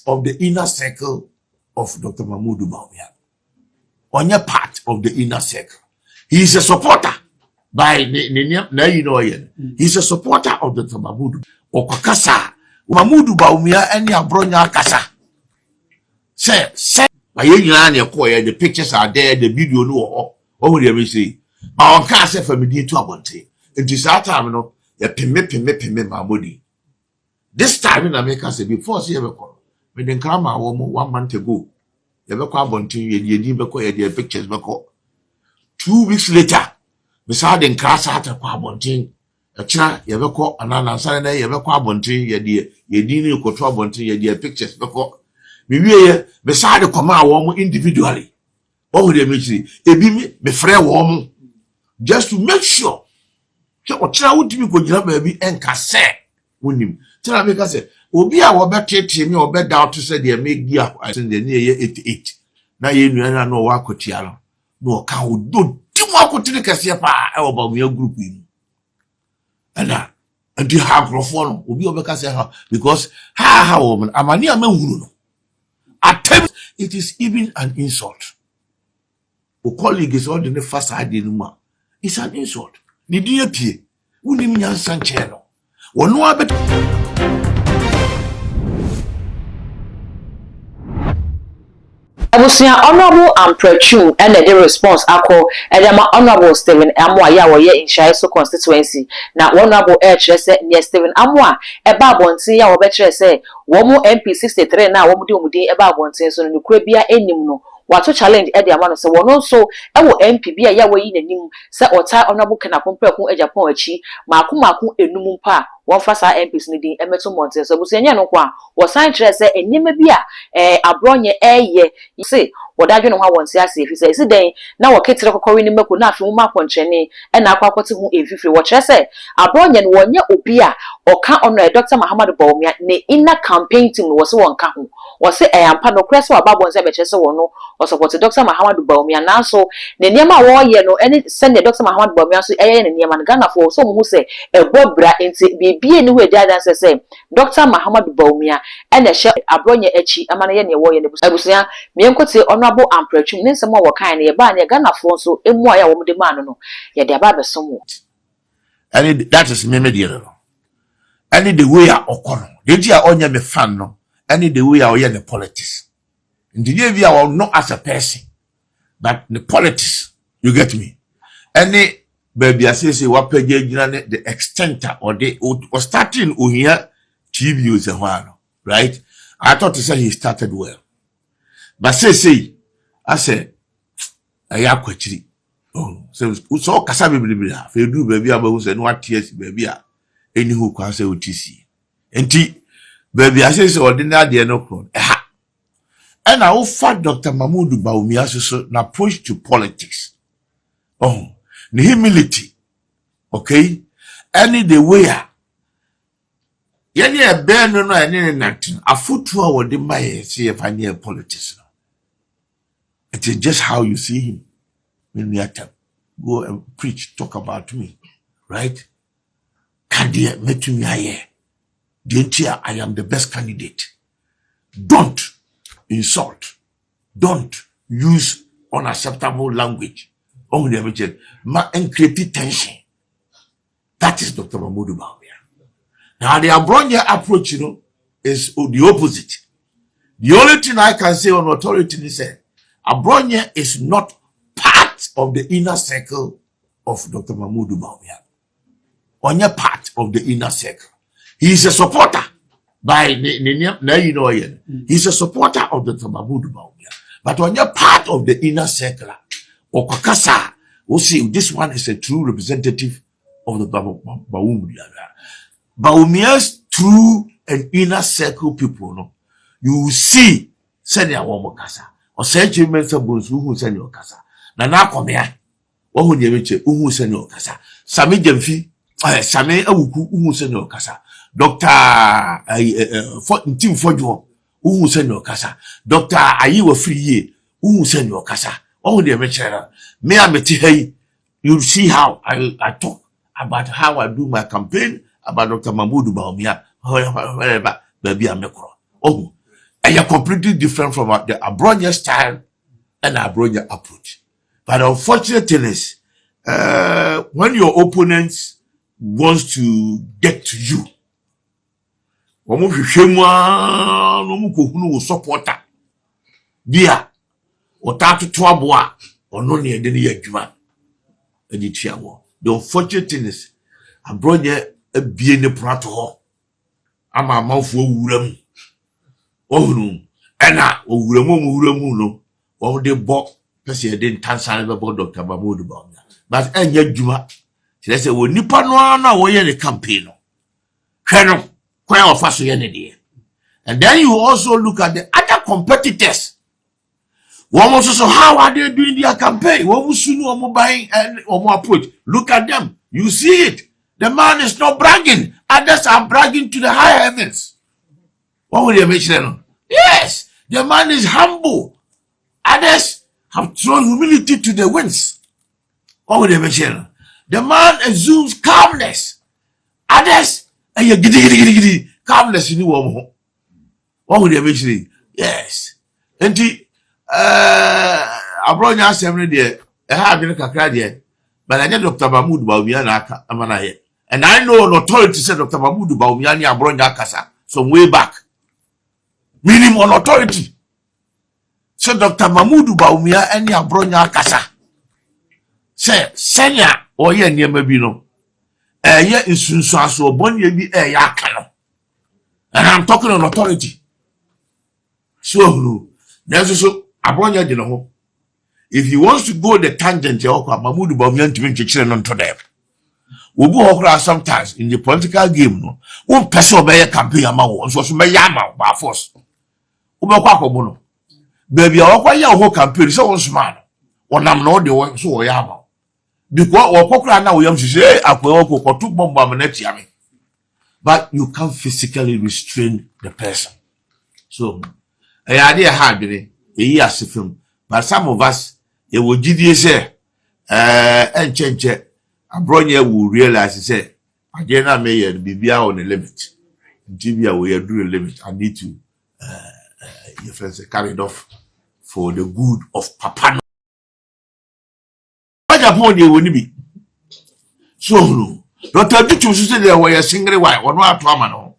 of the inner circle of Dr. Mahmoud Bawumia. Onye part of the inner circle. He is a supporter by he's a supporter of Dr. Mahmoud. Okakasa Mahmoud Bawumia and Abronye kasa. Say the pictures are there, the video no. What would you say? Our cancer family to abonte. It is that time no. Ya pime Mahmoud. This time in America say before see ever call. When the grandma 1 month ago. You ever call abonte ye pictures beko. 2 weeks later, beside the class at a abonte. A china you ever call another Saturday you ever call abonte ye didn't control abonte ye pictures beko. Me beside the command woman individually. What would you say? Ebi me friend woman just to make sure. What would you go baby and casse? Wouldn't tell me, say, Obi, I will bet me or bet down to say they make gear. I send the near 88. Now you know what could yellow. No cow do walk to the Cassiapa about your group. And you have microphone will be over because how woman, I'm a near man. Attempt it is even an insult. O colleague is all the first idea. It's an insult. The DAP, William Sanchero. One more better. Abusua honorable Amprechu and the response ako edema honorable Stephen Amwa ya woye in Shaiso constituency na honorable say near Stephen Amwa eba bonti ya wobetre say womu MP 63 na womu di omudi eba bonti so no kura bia enim no wato challenge e de amano se wono so ewo MP bia ya woyi nanim se ota honorable kana komprekun e Japan achi maako enum pa won fa sa MPs ni din emeto monte so busuanya no kwa wo sign tre se enyema bia Abronye eye se wodadwe no ha wonse ase efi se den na wo ketire kokori ni mako na afi mu makontrene e na akwakote hu efifiri wo kire se Abronye no wonye obi a oka ono Dr. Muhammad Bawumia ne inner campaign team wo se wonka ho wo se ampa no kire se wababon se be kire se wono o support Dr. Muhammad Bawumia na so ne niema wo ye no ene send Dr. Muhammad Bawumia so eye ne niema na Ghana for so mu se ebobra enti bibie ni we dada say Dr. Muhammad Bawumia ene hye Abronye achi amana ye ne wo ye ne busuya mienkote honorable Amprechu ne nsema wo kan ne ye ba ne Ghana for so emu aya wo de man no ye de aba besom. And that is me mediano. And the way I okono. The dia onya me fan no. And the way I oye the politics. In the day I will not as a person, but the politics. You get me? Any baby I say what page the extent or the or starting here TV is a one, right? I thought to say he started well. But say I said I am quite oh so kasa baby if you do baby about say no tears baby any who can say OTC. Enti baby I say so ordinary there no problem. And I offer Dr. Mahmoud Bawumia so an approach to politics. Oh, the humility. Okay? Any the way yani a bear no any nothing. A foot to the my see if I near politics. It is just how you see him. When we attempt go and preach, talk about me. Right? Candia met me here. I am the best candidate. Don't insult. Don't use unacceptable language. Only ma create tension. That is Dr. Mahmoud Bawumia. Now the Abronye approach, is the opposite. The only thing I can say on authority is that Abronye is not part of the inner circle of Dr. Mahmoud Bawumia. Only part of the inner circle. He is a supporter. He's a supporter of Dr. Mahmoud Bawumia. But when you're part of the inner circle, Okakasa, we'll see this one is a true representative of the Bawumia. Bawumia's true and inner circle people, no, you will see, send your woman kasa, or send you mental bones who send your kasa. Nana komea, who who send your kasa. Sami Jemfi, Sami Awuku, who send your kasa. Dr. Team Fojo, who send your kasa. Dr. Ayiwa Free, who send your kasa. Oh, dear Mechera, me I met hey, you'll see how I talk about how I do my campaign about Dr. Mahmoud Bawumia, wherever, baby, I'm a crow. Oh, And you're completely different from the Abronye style and Abronye approach. But the unfortunate thing is, when your opponent wants to get to you, supporter, dear, or tatu twabwa, or no near the juma. The unfortunate thing is, Abronye a bien prato. I'm a mouth for Uram. Oh, no, and I, Uramu, no, or the box. Person didn't Tansan about Dr. Mahmoud Bawumia. But and yet Juma, she said, "Well, Nipa no way the campaign. Colonel, quite of us day." And then you also look at the other competitors. One also so how are they doing their campaign? What was soon or buying or more approach? Look at them. You see it. The man is not bragging. Others are bragging to the high heavens. What would you mention? Yes, the man is humble. Others have thrown humility to the winds. What would they mention? The man assumes calmness. Others, and you giddy, calmness in the woman. What would they mention? Yes. And the Abronye asked every day, I have been a crack, but I get Dr. Mahmoud Bawumia, and I know an authority said Dr. Mahmoud Bawumia and Abronye Kasa, some way back. Meaning on authority. So Dr. Mahmoud Bawumia and Abronye Kasa say senya or ye near mabino ye insunsa so bonye bi yakano. And I'm talking on authority. So there's so Abronye di no. If he wants to go the tangent Mahmoud Bawumia to make children unto them. We go sometimes in the political game no. One person be a campaign amount so me yama by force. Ubekwa baby, I want your whole campaign. So man, when I'm not the one, so I am. Because or pokra now we am to say I will two bomb yami. But you can't physically restrain the person. So I idea hard as a film. But some of us it will GDA say and change Abronye will realize say again may be on the limit. GBA we are doing a limit. I need to your friends carried off for the good of Papa. What upon you will be? So, Dr. Bichu said there were a single wife or not Pamano.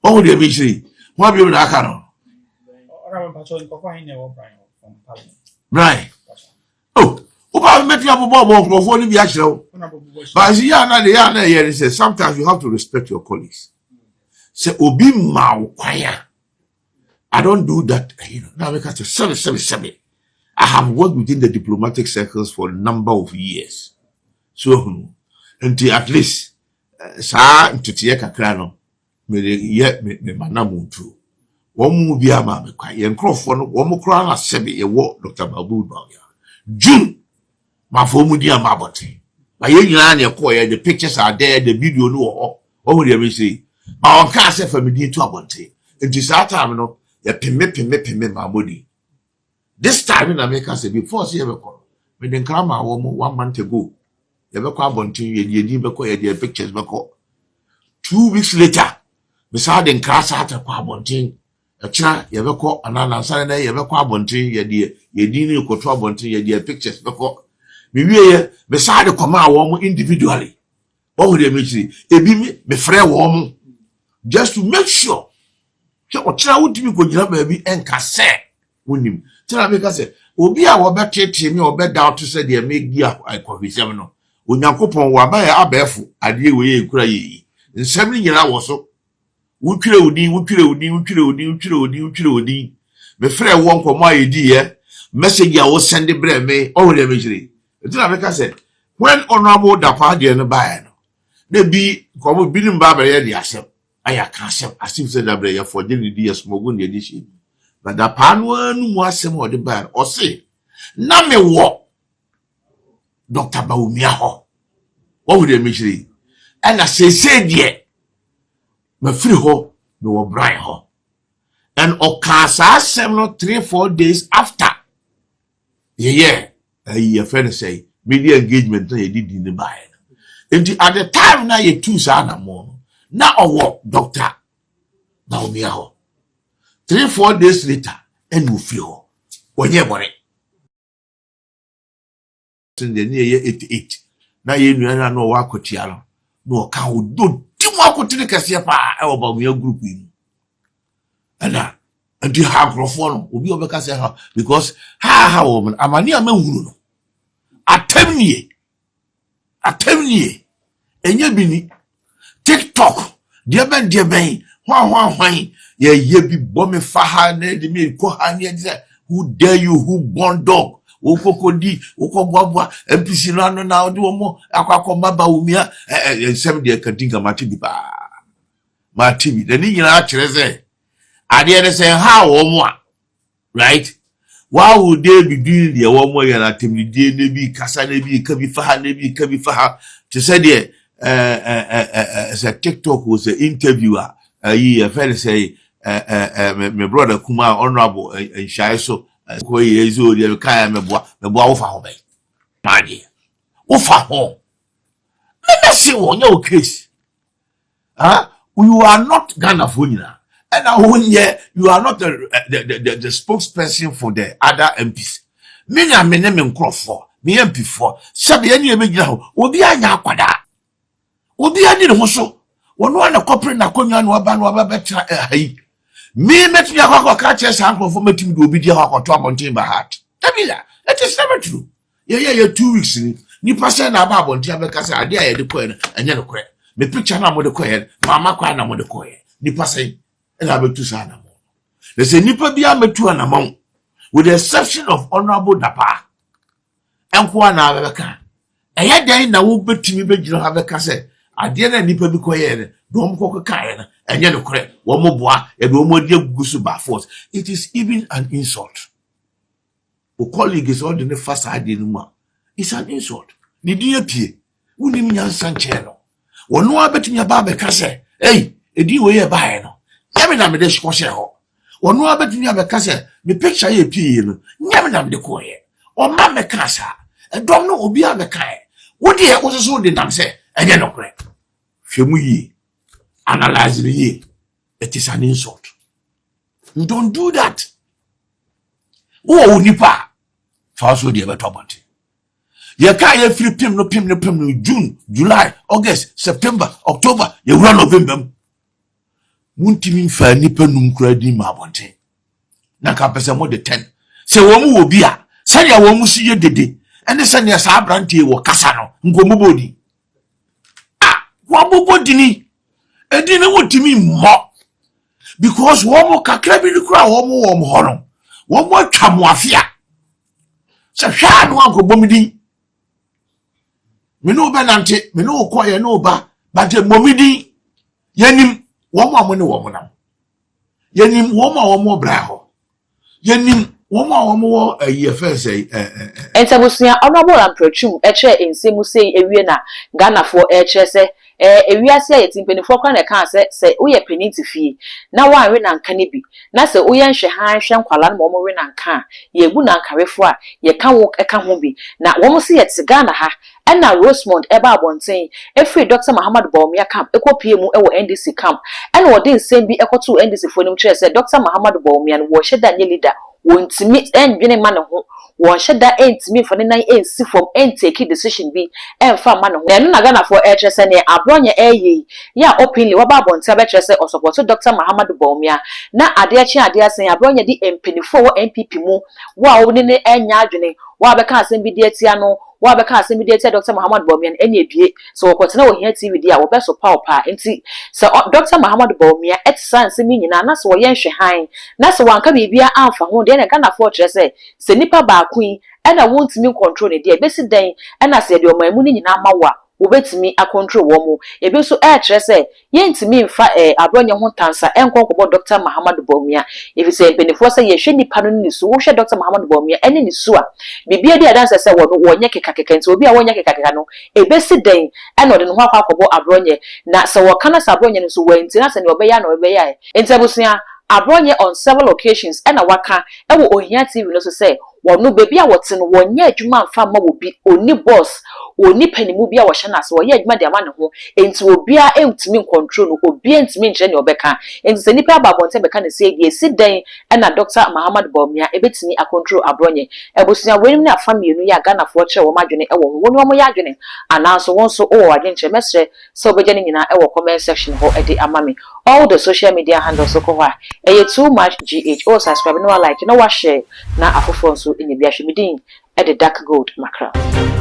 Oh, dear Michi, what will I can? Right. Oh, I met you about before the actual. But as Yana, he says, sometimes you have to respect your colleagues. Say, Obi Mao Kwaya. I don't do that, Now because 777. I have worked within the diplomatic circles for a number of years. So, until at least, sa into Tieka Crano, me manamu too. One will be a mamma, and Crawford, one more crown as Sebi, a walk, Dr. Mahmoud Bawumia. June, my formudia maboti. My young the pictures are there, the video no, what would you say? My can't say for me to abonte. It is that time, no. Ya pime Mahmoudi. This time in America say before see ever call. When the grandma 1 month ago, you ever call bunting, you pictures beko. 2 weeks later, beside the class at a bunting, a china, you ever call an answer, you ever call bunting, you didn't control bunting, you pictures beko. Maybe beside the command woman individually. What would they make me? Me friend woman. Just to make sure. O tira wutimi ko gina baabi enka se wonim tira me ka se obi a wo betete me obe doubt se de make gi akofisem no onyankopon wa ba ya abefu ade we ekura yi nsem ni nyina wo so wutwire odi me frɛ wo nkomo ayedi ye message a wo send bre me o we me jire tira me ka se when honorable dapa de no ba no de bi komo binim ba ba ye de asem I can't as if said that for the years smoke the edition. But the pan one was some of the bad or say, now me walk Dr. Bawumia. What would they mention? And I say, dear, me free ho, me will bright ho. And Okasa 3-4 days after. Yeah, your friend say, media engagement you did in the buy. And at the time now you two sana more. Now what Dr. Bawumia ho. 3-4 days later, and you feel when you're born. In the near 88. Now you know what could yellow. No cow do walk to the Cassiapa about your group. And now, and you have microphone will be over because how woman, I'm a near moon. A 10 year, and you be TikTok, dear Ben, why, ye be bombing Faha, me, Kohan, who dare you, who born dog. Okokodi, okobwa, MPC Rano now do more, Aquacoma Bawumia, and 7 year Katinga Matibi. The Nigga actually say, I dare say how or more, right? Why would they be doing the one way and activity? Maybe Casa, maybe Kabi Faha, to say there, as a TikTok was an interviewer, a fellow say, my brother Kuma, honorable, and Shaiso. Ko yezo de ka meboa wo fa ho be ma de wo fa ho let me see won your case you are not Ghana for nyina and you are not the spokesperson for the other MPs me nya me ne me nkrofo me MP4 sabe ya ni e megina ho obi anya akwada obi ani ne ho so wono ana corporate na konwa no aba no aba betra ayi me met me akwa catches uncle for meeting do obi dia akwa to abontin by heart. Tabila, it is never true. Yeah, 2 weeks ni person na ba abontin abeka say ade aye de koe enye no koe. Me picture na mo de koe, mama kwa na mo de koe. Ni person e na betu sa na mo. They say nipa bia metu na mo with the exception of honorable Dapa. Enko na abeka. Eye dan na wo betimi begiro abeka say ade na nipa bi koe ne do mo kokka kae na enye no kore wo mo boa e do mo die gusu ba force. It is even an insult. O colleague is all the first ade no ma. It's an insult. Ni die pie unim nyansa nche no wono abetumi aba be ka say hey edi we ye bae no nyame na me de shiko she ho wono abetumi aba ka say me picture ye pie no nyame na me de ko ye o ma me ka sa e dom no obi a me kae wo de wo so de nam say enye no kore hwemu yi analyze it. It is an insult. You don't do that. Oh, nipa. Falso de beto bonti. Ye ka ye free pim no June, July, August, September, October, ye run November. Muntimi fa nipa num kura di ma bonti. Na ka pese mo de 10. Se wo mu obi a, se ya wo mu si ye dede. Ene se ne sa abrante wo kasa no, nkomo bodi. Wo bodi ni edine wotimi mo because womo kakra bi kura womo hono womo atwa mo afia se hwa no ankobomidi me no be nante me no ko ye no ba but momidi yanim womo amone womo nam yanim womo bra ho yanim womo yefe say entabusia honorable amprachum eche ensemu sei ewie na Ghana for eche se ewiase ya timpenifo kwa na kan se uye peniti fie na wa we na nka ne bi na se uye nhwe han hwe nkwala na mo we na nka ye gu na nkarefo a ye ka wo eka ho bi na wo mo se ye tiga na ha na Rosemond eba abonten efri Dr. Muhammad Bawumia camp ekopie mu ewo NDC camp na wo de nsem bi ekoto NDC fo nim kire se Dr. Muhammad Bawumia no wo hyeda nye leader wontimi endwene ma ne ho wo hyeda entimi fo ne nan ensi from take decision bi emfa ma ne ho na Ghana for kire se ne Abronye ya openly waba abonten be kire se o support Dr. Muhammad Bawumia na ade asen Abronye di empinifo wo MPP mu wa wo ne enya adwene wa be ka asem bi de atia no wa be ka asem bi de atia Dr. Muhammad Bawumia enya due so wo kwotena wo hia TV dia wo be so pa enti so Dr. Muhammad Bawumia etsanse mi nyina na so wo ye nhwe han na so wanka bibia amfa ho de na Ghana for kire se nipa ba akun na wontimi control ne de besi den na se de o mamu ni nyina mawa wobetimi a control wo mu ebe so kire se yentimi mfa Abronye ho tansa enkonkobo Dr. Muhammad Bawumia if say penifo se ye hwe nipa no ni so wo hwe Dr. Muhammad Bawumia ene ni so a bibia dia danse se wo no wonye kekakeka nti obi a wonye kekakeka no ebesi den ene ode no ho akwakobo Abronye na se wo kana sa Abronye no so wanti na se ne obeya na obeya enti abusia Abronye on several occasions ena waka ewo ohia TV no so say wɔno baby a wɔte no wɔnyɛ adwuma mfa ma wo bi oni boss oni panimu bi a wɔhyɛ na so wɔyɛ adwuma de ama ne ho enti obi a entimi control no obi entimi nkyerɛ ne obɛka enti sɛ nipa ba bonte bɛka ne sɛ die si den na Dr. Muhammad Bawumia ebetimi akontrol Abronye ebusua wenim na family ya Ghana fo kyerɛ wo madwene ɛwɔ ho wɔn wɔn yɛ adwene ananso wɔn so wɔ wadwen kyerɛ mesrɛ sɛ obɛgye ne nyina ɛwɔ comment section hɔ ɛde ama me all the social media handles so ko hɔ a ɛyɛ too much gh o subscribe no like no wa share na afofo nso ɛnyɛ bi ahwɛ medin ɛde dark gold makra